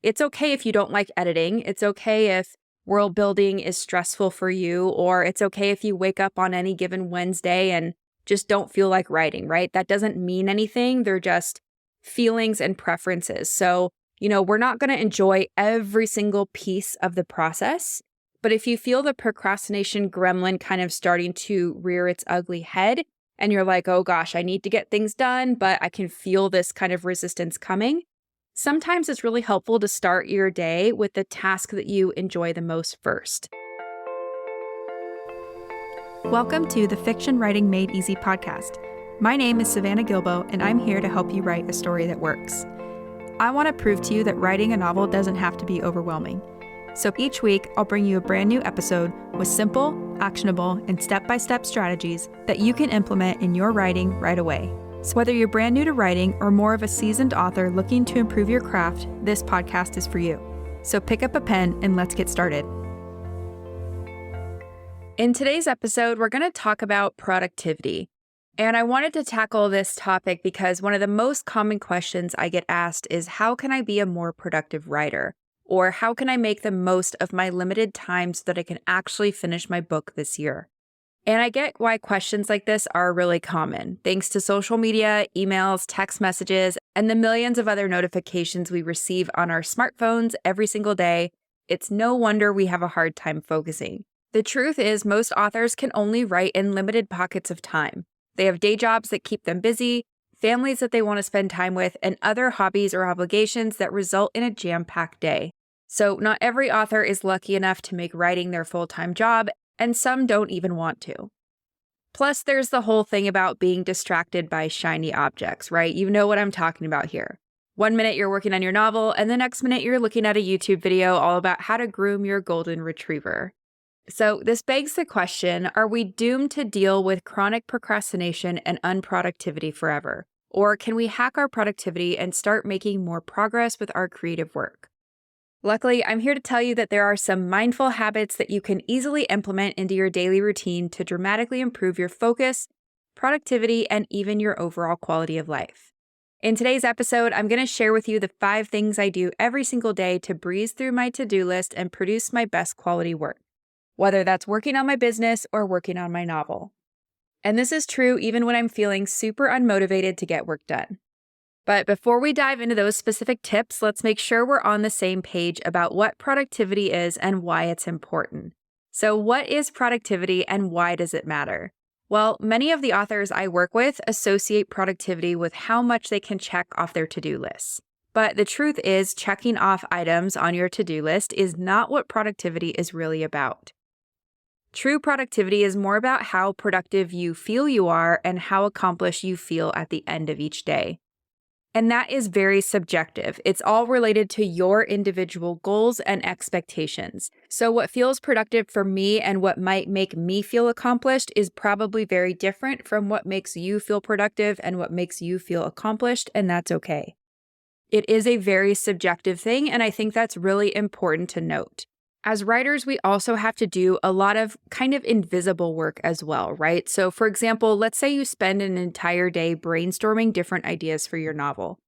It's okay if you don't like editing. It's okay if world building is stressful for you, or it's okay if you wake up on any given Wednesday and just don't feel like writing, right? That doesn't mean anything. They're just feelings and preferences. So, we're not going to enjoy every single piece of the process. But if you feel the procrastination gremlin kind of starting to rear its ugly head, and you're like, oh gosh, I need to get things done, but I can feel this kind of resistance coming, sometimes it's really helpful to start your day with the task that you enjoy the most first. Welcome to the Fiction Writing Made Easy podcast. My name is Savannah Gilbo, and I'm here to help you write a story that works. I want to prove to you that writing a novel doesn't have to be overwhelming. So each week, I'll bring you a brand new episode with simple, actionable, and step-by-step strategies that you can implement in your writing right away. So whether you're brand new to writing or more of a seasoned author looking to improve your craft, this podcast is for you. So pick up a pen and let's get started. In today's episode, we're going to talk about productivity. And I wanted to tackle this topic because one of the most common questions I get asked is, how can I be a more productive writer? Or how can I make the most of my limited time so that I can actually finish my book this year? And I get why questions like this are really common. Thanks to social media, emails, text messages, and the millions of other notifications we receive on our smartphones every single day, it's no wonder we have a hard time focusing. The truth is, most authors can only write in limited pockets of time. They have day jobs that keep them busy, families that they want to spend time with, and other hobbies or obligations that result in a jam-packed day. So not every author is lucky enough to make writing their full-time job, and some don't even want to. Plus, there's the whole thing about being distracted by shiny objects, right? You know what I'm talking about here. 1 minute you're working on your novel, and the next minute you're looking at a YouTube video all about how to groom your golden retriever. So this begs the question, are we doomed to deal with chronic procrastination and unproductivity forever? Or can we hack our productivity and start making more progress with our creative work? Luckily, I'm here to tell you that there are some mindful habits that you can easily implement into your daily routine to dramatically improve your focus, productivity, and even your overall quality of life. In today's episode, I'm going to share with you the 5 things I do every single day to breeze through my to-do list and produce my best quality work, whether that's working on my business or working on my novel. And this is true even when I'm feeling super unmotivated to get work done. But before we dive into those specific tips, let's make sure we're on the same page about what productivity is and why it's important. So what is productivity and why does it matter? Well, many of the authors I work with associate productivity with how much they can check off their to-do lists. But the truth is, checking off items on your to-do list is not what productivity is really about. True productivity is more about how productive you feel you are and how accomplished you feel at the end of each day. And that is very subjective. It's all related to your individual goals and expectations. So what feels productive for me and what might make me feel accomplished is probably very different from what makes you feel productive and what makes you feel accomplished, and that's okay. It is a very subjective thing, and I think that's really important to note. As writers, we also have to do a lot of kind of invisible work as well, right? So for example, let's say you spend an entire day brainstorming different ideas for your novel.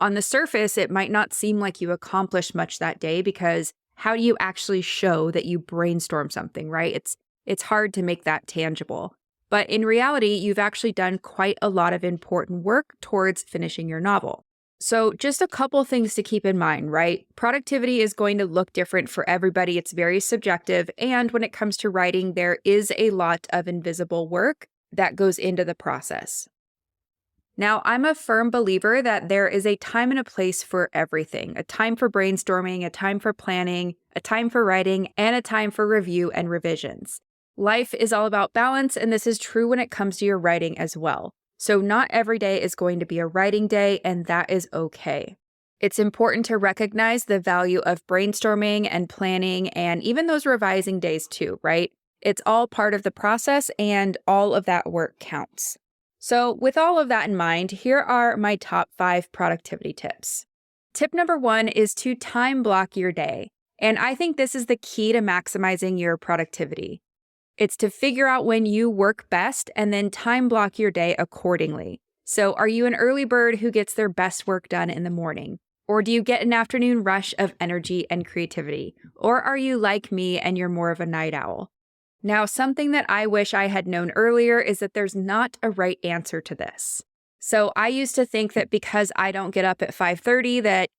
On the surface, it might not seem like you accomplished much that day because how do you actually show that you brainstorm something, right? It's hard to make that tangible. But in reality, you've actually done quite a lot of important work towards finishing your novel. So just a couple things to keep in mind, right? Productivity is going to look different for everybody. It's very subjective. And when it comes to writing, there is a lot of invisible work that goes into the process. Now, I'm a firm believer that there is a time and a place for everything. A time for brainstorming, a time for planning, a time for writing, and a time for review and revisions. Life is all about balance, and this is true when it comes to your writing as well. So not every day is going to be a writing day, and that is okay. It's important to recognize the value of brainstorming and planning and even those revising days too, right? It's all part of the process and all of that work counts. So with all of that in mind, here are my top 5 productivity tips. Tip number 1 is to time block your day. And I think this is the key to maximizing your productivity. It's to figure out when you work best and then time block your day accordingly. So are you an early bird who gets their best work done in the morning? Or do you get an afternoon rush of energy and creativity? Or are you like me and you're more of a night owl? Now, something that I wish I had known earlier is that there's not a right answer to this. So I used to think that because I don't get up at 5:30 that,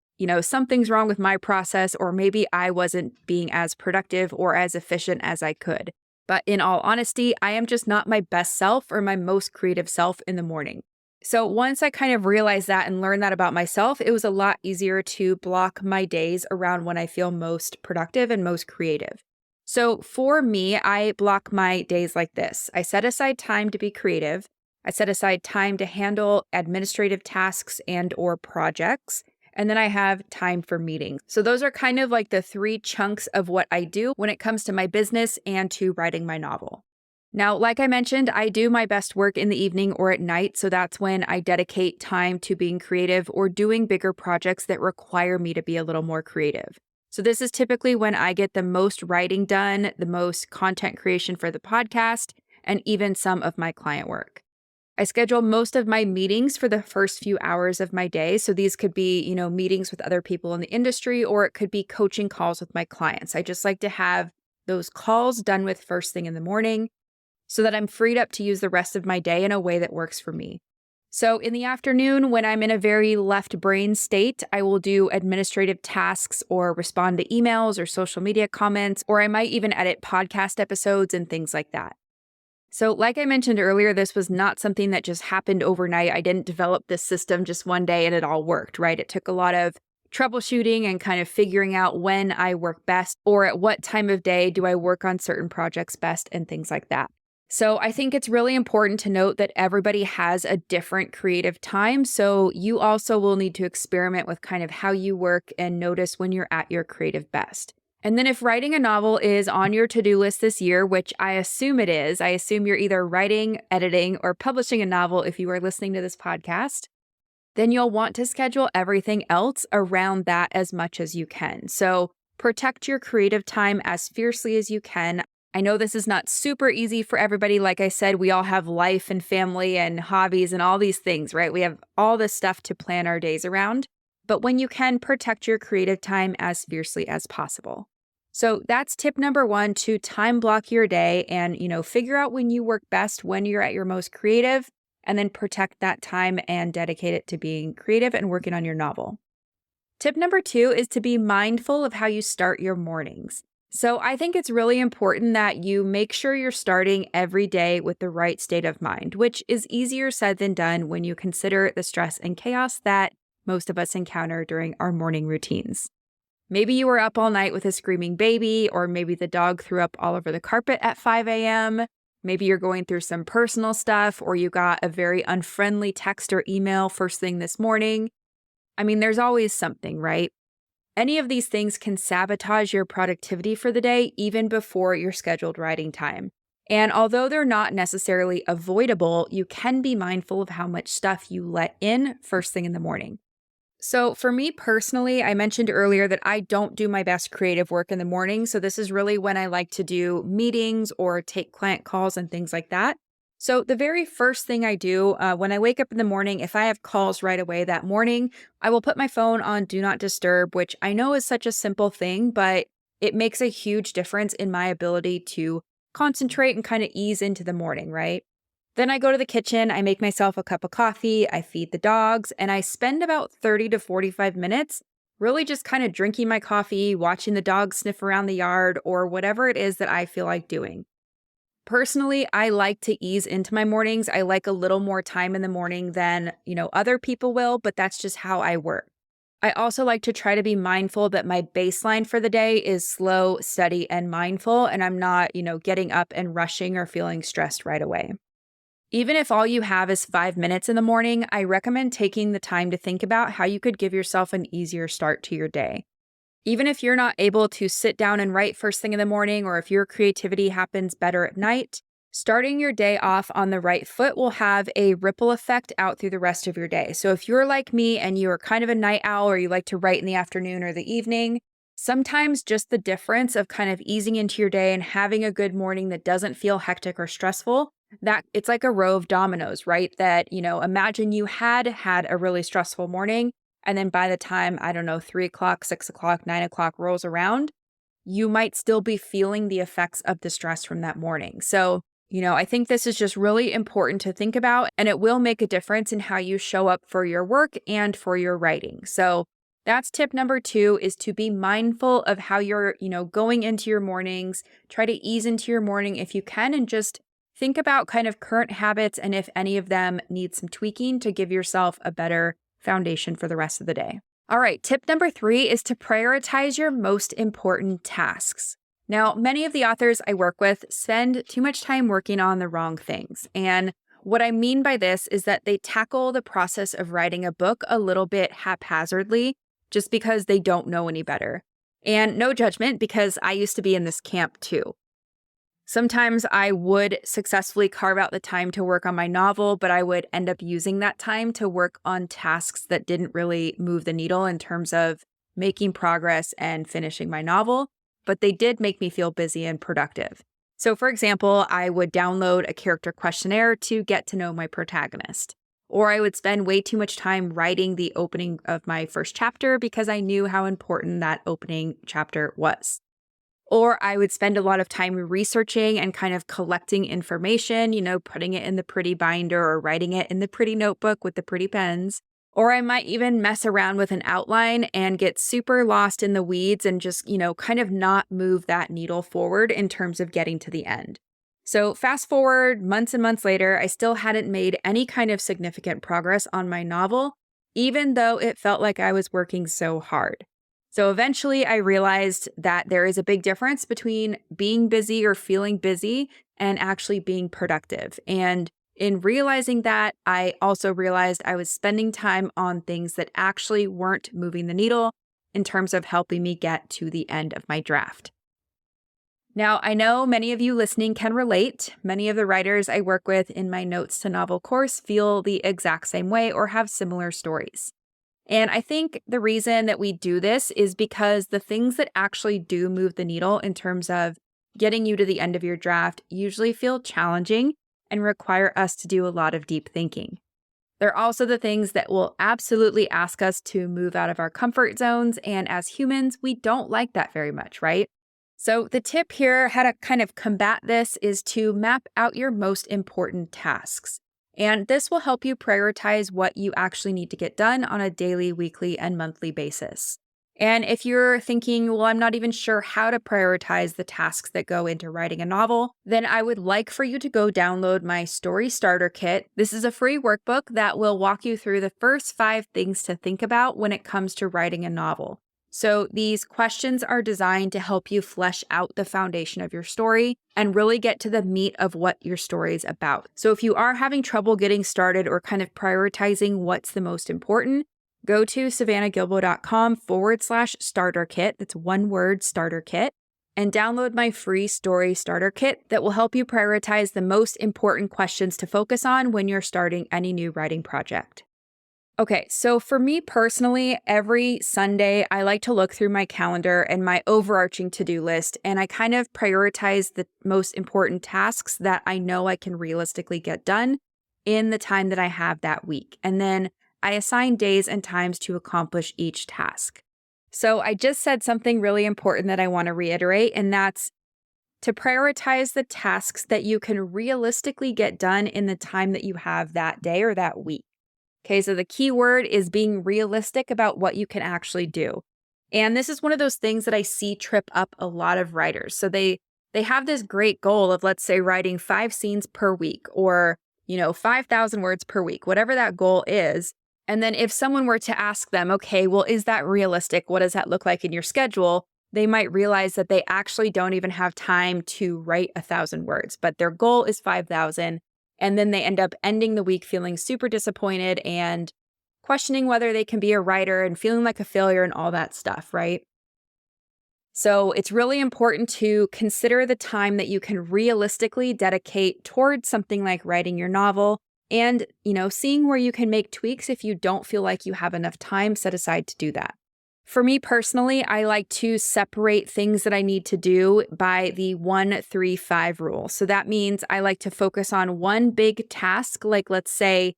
something's wrong with my process, or maybe I wasn't being as productive or as efficient as I could. But in all honesty, I am just not my best self or my most creative self in the morning. So once I kind of realized that and learned that about myself, it was a lot easier to block my days around when I feel most productive and most creative. So for me, I block my days like this. I set aside time to be creative. I set aside time to handle administrative tasks and or projects. And then I have time for meetings. So those are kind of like the three chunks of what I do when it comes to my business and to writing my novel. Now, like I mentioned, I do my best work in the evening or at night. So that's when I dedicate time to being creative or doing bigger projects that require me to be a little more creative. So this is typically when I get the most writing done, the most content creation for the podcast, and even some of my client work. I schedule most of my meetings for the first few hours of my day. So these could be, meetings with other people in the industry, or it could be coaching calls with my clients. I just like to have those calls done with first thing in the morning so that I'm freed up to use the rest of my day in a way that works for me. So in the afternoon, when I'm in a very left brain state, I will do administrative tasks or respond to emails or social media comments, or I might even edit podcast episodes and things like that. So like I mentioned earlier, this was not something that just happened overnight. I didn't develop this system just one day and it all worked, right? It took a lot of troubleshooting and kind of figuring out when I work best or at what time of day do I work on certain projects best and things like that. So I think it's really important to note that everybody has a different creative time. So you also will need to experiment with kind of how you work and notice when you're at your creative best. And then if writing a novel is on your to-do list this year, which I assume it is, I assume you're either writing, editing, or publishing a novel if you are listening to this podcast, then you'll want to schedule everything else around that as much as you can. So protect your creative time as fiercely as you can. I know this is not super easy for everybody. Like I said, we all have life and family and hobbies and all these things, right? We have all this stuff to plan our days around. But when you can, protect your creative time as fiercely as possible. So that's tip number one, to time block your day and, figure out when you work best, when you're at your most creative, and then protect that time and dedicate it to being creative and working on your novel. Tip number two is to be mindful of how you start your mornings. So I think it's really important that you make sure you're starting every day with the right state of mind, which is easier said than done when you consider the stress and chaos that most of us encounter during our morning routines. Maybe you were up all night with a screaming baby, or maybe the dog threw up all over the carpet at 5 a.m. Maybe you're going through some personal stuff, or you got a very unfriendly text or email first thing this morning. I mean, there's always something, right? Any of these things can sabotage your productivity for the day, even before your scheduled writing time. And although they're not necessarily avoidable, you can be mindful of how much stuff you let in first thing in the morning. So for me personally, I mentioned earlier that I don't do my best creative work in the morning. So this is really when I like to do meetings or take client calls and things like that. So the very first thing I do when I wake up in the morning, if I have calls right away that morning, I will put my phone on Do Not Disturb, which I know is such a simple thing, but it makes a huge difference in my ability to concentrate and kind of ease into the morning, right? Then I go to the kitchen, I make myself a cup of coffee, I feed the dogs, and I spend about 30 to 45 minutes really just kind of drinking my coffee, watching the dogs sniff around the yard, or whatever it is that I feel like doing. Personally, I like to ease into my mornings. I like a little more time in the morning than, other people will, but that's just how I work. I also like to try to be mindful that my baseline for the day is slow, steady, and mindful, and I'm not, getting up and rushing or feeling stressed right away. Even if all you have is 5 minutes in the morning, I recommend taking the time to think about how you could give yourself an easier start to your day. Even if you're not able to sit down and write first thing in the morning, or if your creativity happens better at night, starting your day off on the right foot will have a ripple effect out through the rest of your day. So if you're like me and you're kind of a night owl, or you like to write in the afternoon or the evening, sometimes just the difference of kind of easing into your day and having a good morning that doesn't feel hectic or stressful, that it's like a row of dominoes, right? That, imagine you had a really stressful morning, And then by the time, I don't know, 3 o'clock, 6 o'clock, 9 o'clock rolls around, you might still be feeling the effects of the stress from that morning. So, I think this is just really important to think about, and it will make a difference in how you show up for your work and for your writing. So that's tip number 2, is to be mindful of how you're, going into your mornings. Try to ease into your morning if you can, and just think about kind of current habits and if any of them need some tweaking to give yourself a better foundation for the rest of the day. All right, tip number 3 is to prioritize your most important tasks. Now, many of the authors I work with spend too much time working on the wrong things. And what I mean by this is that they tackle the process of writing a book a little bit haphazardly just because they don't know any better. And no judgment, because I used to be in this camp too. Sometimes I would successfully carve out the time to work on my novel, but I would end up using that time to work on tasks that didn't really move the needle in terms of making progress and finishing my novel, but they did make me feel busy and productive. So for example, I would download a character questionnaire to get to know my protagonist. Or I would spend way too much time writing the opening of my first chapter because I knew how important that opening chapter was. Or I would spend a lot of time researching and kind of collecting information, putting it in the pretty binder or writing it in the pretty notebook with the pretty pens. Or I might even mess around with an outline and get super lost in the weeds and just, kind of not move that needle forward in terms of getting to the end. So fast forward months and months later, I still hadn't made any kind of significant progress on my novel, even though it felt like I was working so hard. So eventually I realized that there is a big difference between being busy or feeling busy and actually being productive. And in realizing that, I also realized I was spending time on things that actually weren't moving the needle in terms of helping me get to the end of my draft. Now, I know many of you listening can relate. Many of the writers I work with in my Notes to Novel course feel the exact same way or have similar stories. And I think the reason that we do this is because the things that actually do move the needle in terms of getting you to the end of your draft usually feel challenging and require us to do a lot of deep thinking. They're also the things that will absolutely ask us to move out of our comfort zones, and as humans, we don't like that very much, right? So the tip here, how to kind of combat this, is to map out your most important tasks. And this will help you prioritize what you actually need to get done on a daily, weekly, and monthly basis. And if you're thinking, well, I'm not even sure how to prioritize the tasks that go into writing a novel, then I would like for you to go download my Story Starter Kit. This is a free workbook that will walk you through the first 5 things to think about when it comes to writing a novel. So these questions are designed to help you flesh out the foundation of your story and really get to the meat of what your story is about. So if you are having trouble getting started or kind of prioritizing what's the most important, go to savannahgilbo.com/starter kit. That's one word, starter kit, and download my free story starter kit that will help you prioritize the most important questions to focus on when you're starting any new writing project. Okay, so for me personally, every Sunday, I like to look through my calendar and my overarching to-do list, and I kind of prioritize the most important tasks that I know I can realistically get done in the time that I have that week. And then I assign days and times to accomplish each task. So I just said something really important that I want to reiterate, and that's to prioritize the tasks that you can realistically get done in the time that you have that day or that week. Okay, so the key word is being realistic about what you can actually do. And this is one of those things that I see trip up a lot of writers. So they have this great goal of, let's say, writing 5 scenes per week or, 5,000 words per week, whatever that goal is. And then if someone were to ask them, okay, well, is that realistic? What does that look like in your schedule? They might realize that they actually don't even have time to write 1,000 words, but their goal is 5,000. And then they end up ending the week feeling super disappointed and questioning whether they can be a writer and feeling like a failure and all that stuff, right? So it's really important to consider the time that you can realistically dedicate towards something like writing your novel and, seeing where you can make tweaks if you don't feel like you have enough time set aside to do that. For me personally, I like to separate things that I need to do by the 1-3-5 rule. So that means I like to focus on one big task, like let's say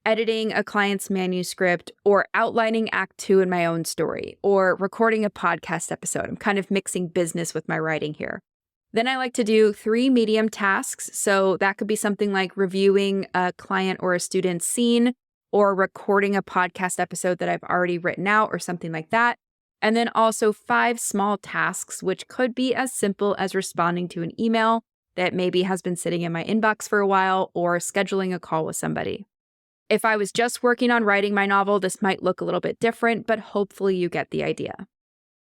editing a client's manuscript, or outlining Act 2 in my own story, or recording a podcast episode. I'm kind of mixing business with my writing here. Then I like to do 3 medium tasks. So that could be something like reviewing a client or a student's scene, or recording a podcast episode that I've already written out, or something like that. And then also 5 small tasks, which could be as simple as responding to an email that maybe has been sitting in my inbox for a while, or scheduling a call with somebody. If I was just working on writing my novel, this might look a little bit different, but hopefully you get the idea.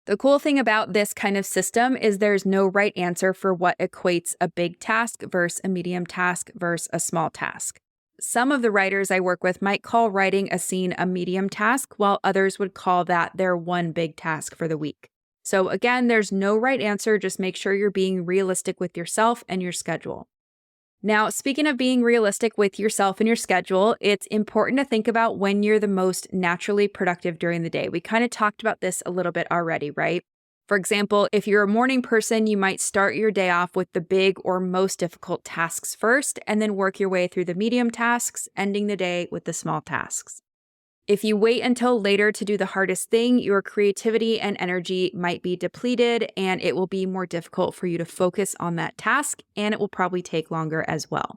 The cool thing about this kind of system is there's no right answer for what equates a big task versus a medium task versus a small task. Some of the writers I work with might call writing a scene a medium task, while others would call that their one big task for the week. So again, there's no right answer. Just make sure you're being realistic with yourself and your schedule. Now, speaking of being realistic with yourself and your schedule, it's important to think about when you're the most naturally productive during the day. We kind of talked about this a little bit already, right? For example, if you're a morning person, you might start your day off with the big or most difficult tasks first, and then work your way through the medium tasks, ending the day with the small tasks. If you wait until later to do the hardest thing, your creativity and energy might be depleted, and it will be more difficult for you to focus on that task, and it will probably take longer as well.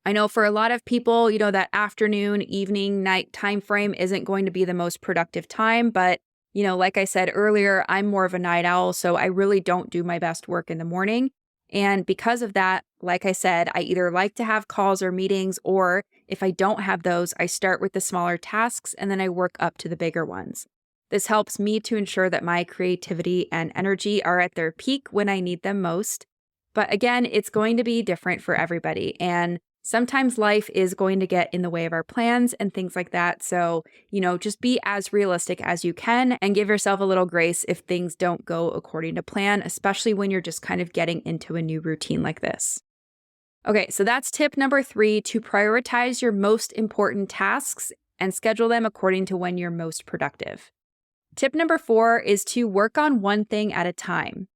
I know for a lot of people, that afternoon, evening, night time frame isn't going to be the most productive time, but like I said earlier, I'm more of a night owl, so I really don't do my best work in the morning. And because of that, like I said, I either like to have calls or meetings, or if I don't have those, I start with the smaller tasks and then I work up to the bigger ones. This helps me to ensure that my creativity and energy are at their peak when I need them most. But again, it's going to be different for everybody. And sometimes life is going to get in the way of our plans and things like that. So, just be as realistic as you can and give yourself a little grace if things don't go according to plan, especially when you're just kind of getting into a new routine like this. Okay, so that's tip number 3, to prioritize your most important tasks and schedule them according to when you're most productive. Tip number 4 is to work on one thing at a time.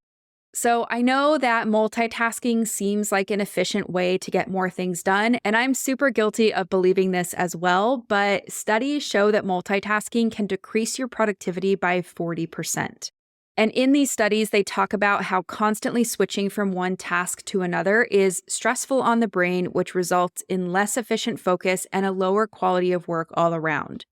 So I know that multitasking seems like an efficient way to get more things done, and I'm super guilty of believing this as well, but studies show that multitasking can decrease your productivity by 40%. And in these studies, they talk about how constantly switching from one task to another is stressful on the brain, which results in less efficient focus and a lower quality of work all around.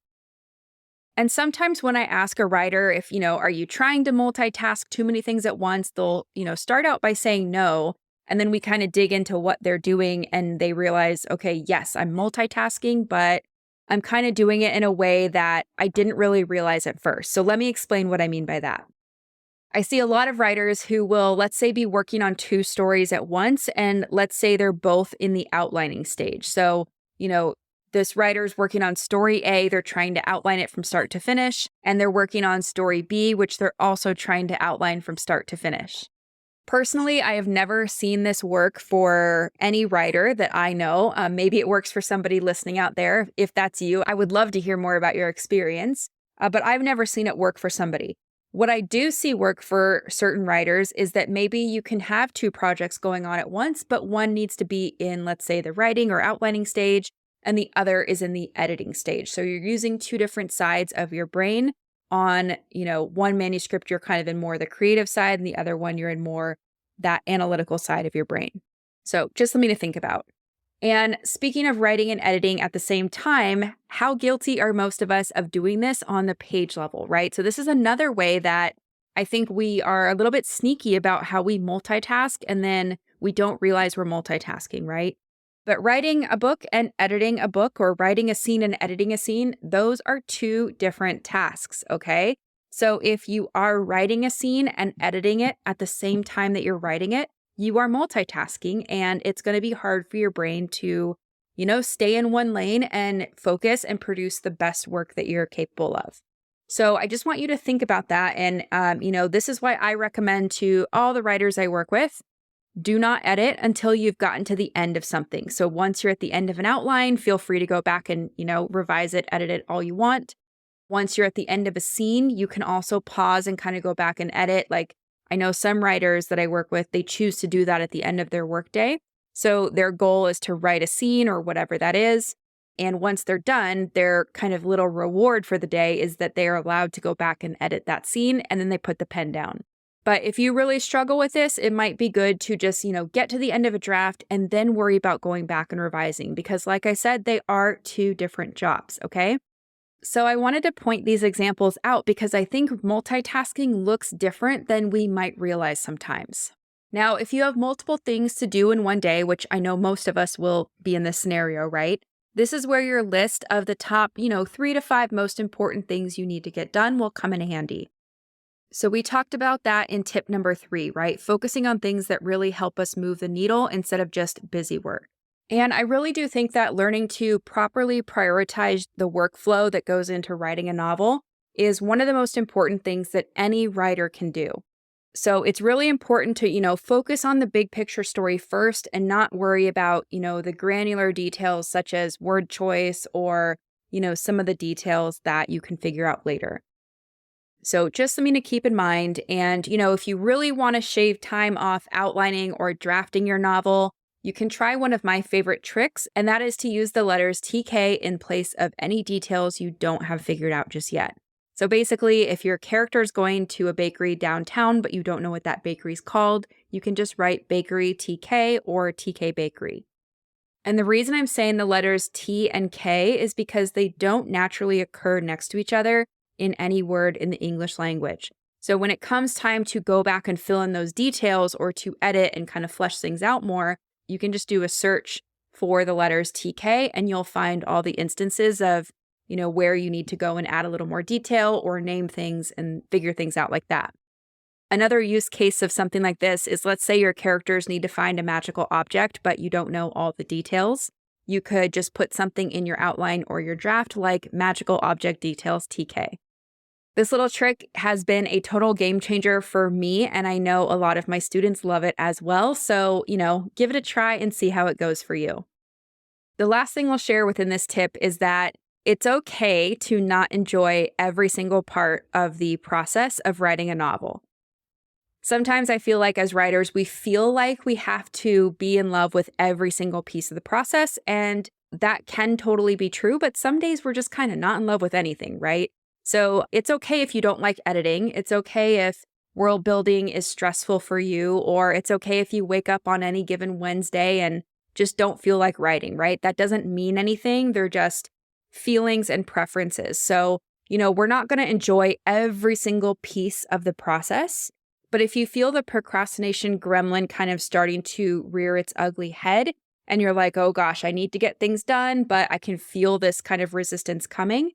And sometimes when I ask a writer if, are you trying to multitask too many things at once, they'll, start out by saying no. And then we kind of dig into what they're doing and they realize, okay, yes, I'm multitasking, but I'm kind of doing it in a way that I didn't really realize at first. So let me explain what I mean by that. I see a lot of writers who will, let's say, be working on 2 stories at once. And let's say they're both in the outlining stage. So, this writer's working on story A, they're trying to outline it from start to finish, and they're working on story B, which they're also trying to outline from start to finish. Personally, I have never seen this work for any writer that I know. Maybe it works for somebody listening out there. If that's you, I would love to hear more about your experience, but I've never seen it work for somebody. What I do see work for certain writers is that maybe you can have 2 projects going on at once, but one needs to be in, let's say, the writing or outlining stage, and the other is in the editing stage. So you're using 2 different sides of your brain. On, one manuscript, you're kind of in more the creative side, and the other one, you're in more that analytical side of your brain. So just something to think about. And speaking of writing and editing at the same time, how guilty are most of us of doing this on the page level, right? So this is another way that I think we are a little bit sneaky about how we multitask, and then we don't realize we're multitasking, right? But writing a book and editing a book, or writing a scene and editing a scene, those are 2 different tasks, okay? So if you are writing a scene and editing it at the same time that you're writing it, you are multitasking, and it's going to be hard for your brain to, stay in one lane and focus and produce the best work that you're capable of. So I just want you to think about that. And, this is why I recommend to all the writers I work with, do not edit until you've gotten to the end of something. So once you're at the end of an outline, feel free to go back and, revise it, edit it all you want. Once you're at the end of a scene, you can also pause and kind of go back and edit. Like, I know some writers that I work with, they choose to do that at the end of their workday. So their goal is to write a scene or whatever that is. And once they're done, their kind of little reward for the day is that they are allowed to go back and edit that scene, and then they put the pen down. But if you really struggle with this, it might be good to just, get to the end of a draft and then worry about going back and revising because, like I said, they are two different jobs, okay? So I wanted to point these examples out because I think multitasking looks different than we might realize sometimes. Now, if you have multiple things to do in one day, which I know most of us will be in this scenario, right? This is where your list of the top, 3 to 5 most important things you need to get done will come in handy. So we talked about that in tip number 3, right? Focusing on things that really help us move the needle instead of just busy work. And I really do think that learning to properly prioritize the workflow that goes into writing a novel is one of the most important things that any writer can do. So it's really important to, focus on the big picture story first and not worry about, the granular details such as word choice or, some of the details that you can figure out later. So just something to keep in mind. And, if you really want to shave time off outlining or drafting your novel, you can try one of my favorite tricks, and that is to use the letters TK in place of any details you don't have figured out just yet. So basically, if your character is going to a bakery downtown, but you don't know what that bakery is called, you can just write bakery TK or TK bakery. And the reason I'm saying the letters T and K is because they don't naturally occur next to each other in any word in the English language. So when it comes time to go back and fill in those details or to edit and kind of flesh things out more, you can just do a search for the letters TK and you'll find all the instances of, where you need to go and add a little more detail or name things and figure things out like that. Another use case of something like this is, let's say your characters need to find a magical object, but you don't know all the details. You could just put something in your outline or your draft like magical object details TK. This little trick has been a total game changer for me, and I know a lot of my students love it as well. So, give it a try and see how it goes for you. The last thing I'll share within this tip is that it's okay to not enjoy every single part of the process of writing a novel. Sometimes I feel like as writers, we feel like we have to be in love with every single piece of the process, and that can totally be true, but some days we're just kind of not in love with anything, right? So it's okay if you don't like editing. It's okay if world building is stressful for you, or it's okay if you wake up on any given Wednesday and just don't feel like writing, right? That doesn't mean anything. They're just feelings and preferences. So, we're not going to enjoy every single piece of the process. But if you feel the procrastination gremlin kind of starting to rear its ugly head, and you're like, oh gosh, I need to get things done, but I can feel this kind of resistance coming,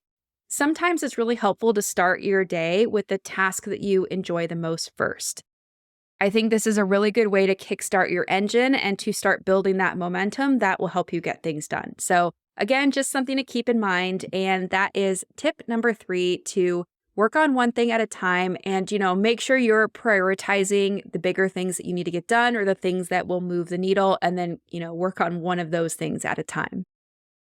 sometimes it's really helpful to start your day with the task that you enjoy the most first. I think this is a really good way to kickstart your engine and to start building that momentum that will help you get things done. So again, just something to keep in mind. And that is tip number 3, to work on one thing at a time and, make sure you're prioritizing the bigger things that you need to get done or the things that will move the needle, and then, work on one of those things at a time.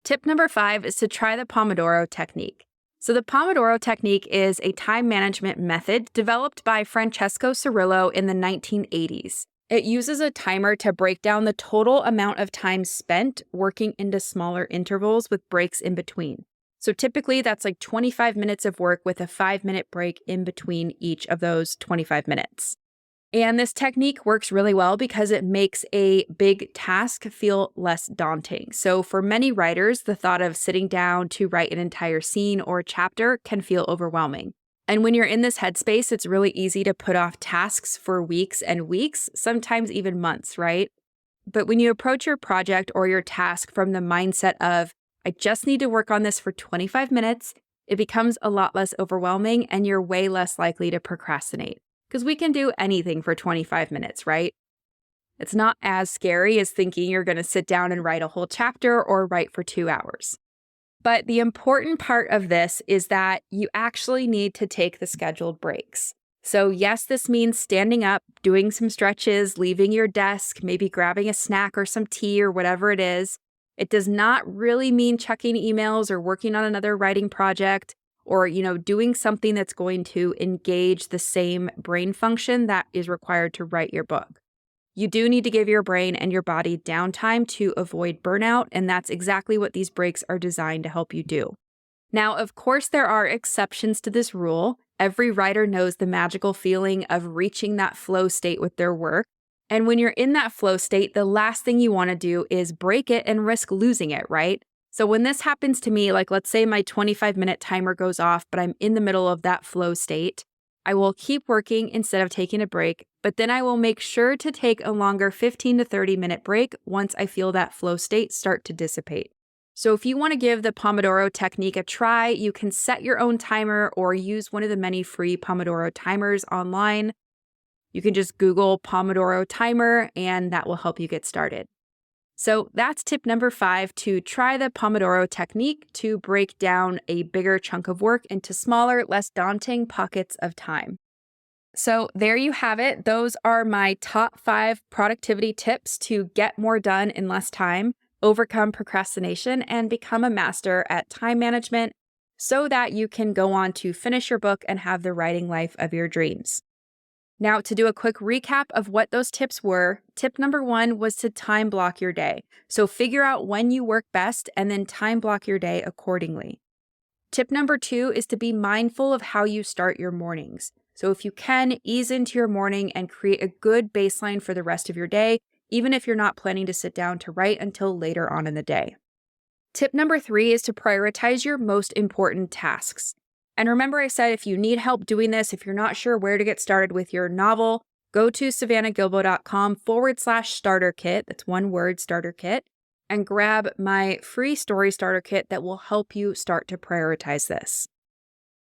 Tip number 5 is to try the Pomodoro technique. So the Pomodoro technique is a time management method developed by Francesco Cirillo in the 1980s. It uses a timer to break down the total amount of time spent working into smaller intervals with breaks in between. So typically that's like 25 minutes of work with a 5-minute break in between each of those 25 minutes. And this technique works really well because it makes a big task feel less daunting. So for many writers, the thought of sitting down to write an entire scene or chapter can feel overwhelming. And when you're in this headspace, it's really easy to put off tasks for weeks and weeks, sometimes even months, right? But when you approach your project or your task from the mindset of, I just need to work on this for 25 minutes, it becomes a lot less overwhelming and you're way less likely to procrastinate. Because we can do anything for 25 minutes, right? It's not as scary as thinking you're going to sit down and write a whole chapter or write for 2 hours. But the important part of this is that you actually need to take the scheduled breaks. So yes, this means standing up, doing some stretches, leaving your desk, maybe grabbing a snack or some tea or whatever it is. It does not really mean checking emails or working on another writing project, or, doing something that's going to engage the same brain function that is required to write your book. You do need to give your brain and your body downtime to avoid burnout, and that's exactly what these breaks are designed to help you do. Now, of course, there are exceptions to this rule. Every writer knows the magical feeling of reaching that flow state with their work. And when you're in that flow state, the last thing you want to do is break it and risk losing it, right? So when this happens to me, like let's say my 25-minute timer goes off, but I'm in the middle of that flow state, I will keep working instead of taking a break, but then I will make sure to take a longer 15 to 30-minute break once I feel that flow state start to dissipate. So if you want to give the Pomodoro technique a try, you can set your own timer or use one of the many free Pomodoro timers online. You can just Google Pomodoro timer and that will help you get started. So that's tip number 5, to try the Pomodoro technique to break down a bigger chunk of work into smaller, less daunting pockets of time. So there you have it. Those are my top 5 productivity tips to get more done in less time, overcome procrastination, and become a master at time management so that you can go on to finish your book and have the writing life of your dreams. Now, to do a quick recap of what those tips were, tip number 1 was to time block your day. So figure out when you work best and then time block your day accordingly. Tip number 2 is to be mindful of how you start your mornings. So if you can, ease into your morning and create a good baseline for the rest of your day, even if you're not planning to sit down to write until later on in the day. Tip number 3 is to prioritize your most important tasks. And remember, I said if you need help doing this, if you're not sure where to get started with your novel, go to savannahgilbo.com/starter kit. That's one word, starter kit, and grab my free story starter kit that will help you start to prioritize this.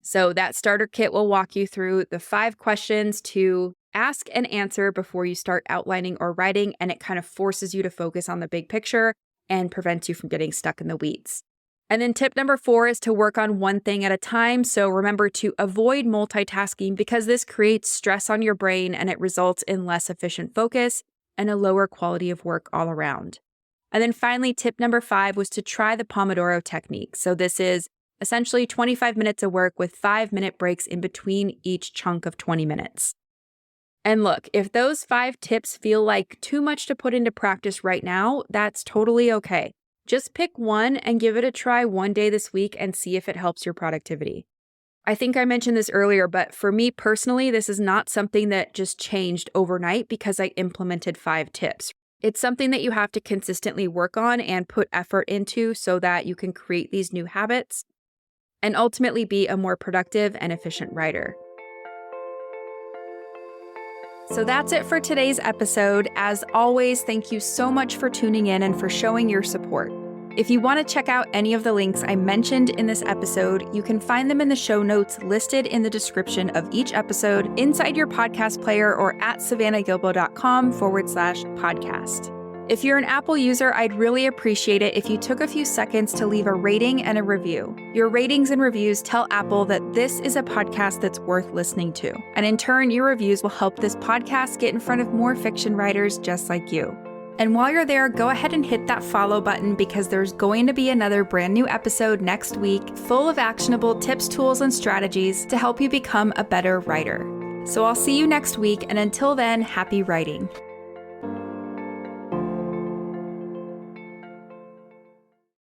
So that starter kit will walk you through the 5 questions to ask and answer before you start outlining or writing, and it kind of forces you to focus on the big picture and prevents you from getting stuck in the weeds. And then tip number 4 is to work on one thing at a time. So remember to avoid multitasking because this creates stress on your brain and it results in less efficient focus and a lower quality of work all around. And then finally, tip number 5 was to try the Pomodoro technique. So this is essentially 25 minutes of work with 5-minute breaks in between each chunk of 20 minutes. And look, if those 5 tips feel like too much to put into practice right now, that's totally okay. Just pick one and give it a try one day this week and see if it helps your productivity. I think I mentioned this earlier, but for me personally, this is not something that just changed overnight because I implemented 5 tips. It's something that you have to consistently work on and put effort into so that you can create these new habits and ultimately be a more productive and efficient writer. So that's it for today's episode. As always, thank you so much for tuning in and for showing your support. If you want to check out any of the links I mentioned in this episode, you can find them in the show notes listed in the description of each episode inside your podcast player or at savannahgilbo.com/podcast. If you're an Apple user, I'd really appreciate it if you took a few seconds to leave a rating and a review. Your ratings and reviews tell Apple that this is a podcast that's worth listening to. And in turn, your reviews will help this podcast get in front of more fiction writers just like you. And while you're there, go ahead and hit that follow button because there's going to be another brand new episode next week full of actionable tips, tools, and strategies to help you become a better writer. So I'll see you next week, and until then, happy writing.